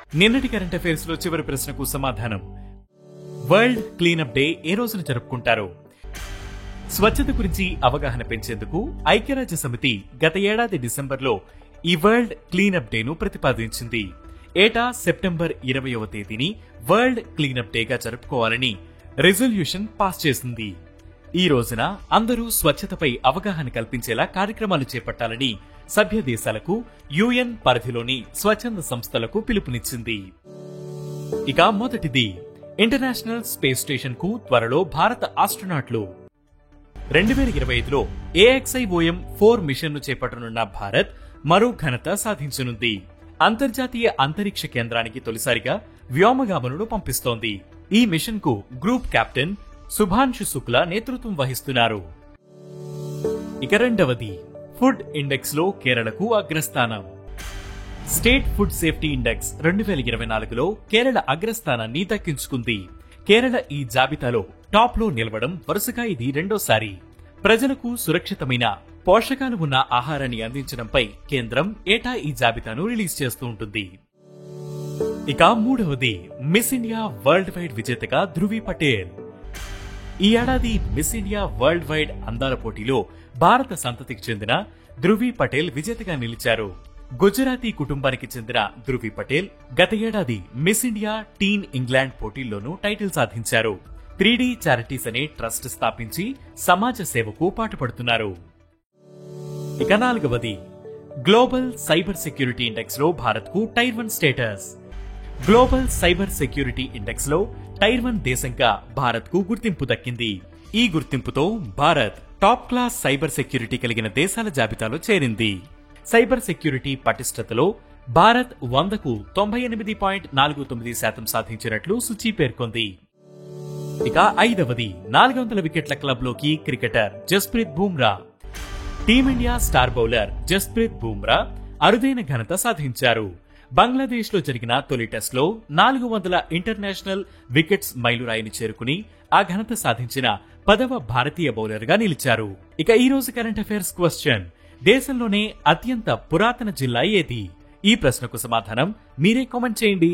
నిన్నటి current affairs లో చివరి ప్రశ్నకు సమాధానం. వరల్డ్ క్లీనప్ డే ఏ రోజున జరుపుకుంటారు? స్వచ్ఛత గురించి అవగాహన పెంచేందుకు ఐక్యరాజ్య సమితి గత ఏడాది డిసెంబర్లో ఈ వరల్డ్ క్లీనప్ డేను ప్రతిపాదించింది. ఏటా సెప్టెంబర్ 20వ తేదీని వరల్డ్ క్లీనప్ డేగా జరుపుకోవాలని రెజల్యూషన్ పాస్ చేసింది. ఈ రోజున అందరూ స్వచ్ఛతపై అవగాహన కల్పించేలా కార్యక్రమాలు చేపట్టాలని సభ్య దేశాలకు యుఎన్ పరిధిలోని స్వచ్ఛంద సంస్థలకు పిలుపునిచ్చింది. ఇక మొదటిది, ఇంటర్నేషనల్ స్పేస్ స్టేషన్ కు త్వరలో భారత ఆస్ట్రోనాట్లు. 2025లో AXIOM-4 మిషన్ ను చేపట్టనున్న భారత్ మరో ఘనత సాధించనుంది. అంతర్జాతీయ అంతరిక్ష కేంద్రానికి తొలిసారిగా వ్యోమగాములను పంపిస్తోంది. ఈ మిషన్ కు గ్రూప్ కెప్టెన్ శుభాంశు శుక్లా నేతృత్వం వహిస్తున్నారు. ఇక రెండవది, ఫుడ్ ఇండెక్స్ లో కేరళకు అగ్రస్థానం. స్టేట్ ఫుడ్ సేఫ్టీ ఇండెక్స్ 2024లో కేరళ అగ్రస్థానాన్ని దక్కించుకుంది. కేరళ ఈ జాబితాలో టాప్ లో నిలవడం వరుసగా ఇది రెండోసారి. ప్రజలకు సురక్షితమైన పోషకాలు ఉన్న ఆహారాన్ని అందించడంపై కేంద్రం ఏటా ఈ జాబితాను రిలీజ్ చేస్తూ ఉంటుంది. ఇక మూడవది, మిస్ ఇండియా వరల్డ్ వైడ్ విజేతగా ధృవి పటేల్. ఈ ఏడాది మిస్ ఇండియా వరల్డ్ వైడ్ అందాల పోటీలో భారత సంతతికి చెందిన ధృవి పటేల్ విజేతగా నిలిచారు. గుజరాతీ కుటుంబానికి చెందిన ధృవి పటేల్ గత ఏడాది మిస్ ఇండియా టీన్ ఇంగ్లాండ్ పోటీల్లోనూ టైటిల్ సాధించారు. 3D చారిటీస్ అనే ట్రస్ట్ స్థాపించి సమాజ సేవకు పాటుపడుతున్నారు. ఇక నాలుగవది, గ్లోబల్ సైబర్ సెక్యూరిటీ ఇండెక్స్ లో భారత్ కు tier 1 status. Global cyber security index లో టైర్ 1 దేశంగా భారత్ కు గుర్తింపు దక్కింది. ఈ గుర్తింపుతో Bharat top class cyber security కలిగిన దేశాల జాబితాలో చేరింది. సైబర్ సెక్యూరిటీ పటిష్టతలో భారత్ 100కు 98.49% సాధించినట్లు సూచీ పేర్కొంది. ఇక ఐదవది, 400 వికెట్ల క్లబ్ లోకి cricketer Jasprit Bumrah. Team India star bowler Jasprit Bumrah అరుదైన ఘనత సాధించారు. బంగ్లాదేశ్ లో జరిగిన తొలి టెస్ట్ లో 400 ఇంటర్నేషనల్ వికెట్స్ మైలురాయిని చేరుకుని ఆ ఘనత సాధించిన 10వ భారతీయ బౌలర్ గా నిలిచారు. ఇక ఈ రోజు కరెంట్ అఫైర్స్ క్వశ్చన్, దేశంలోనే అత్యంత పురాతన జిల్లా ఏది? ఈ ప్రశ్నకు సమాధానం మీరే కామెంట్ చేయండి.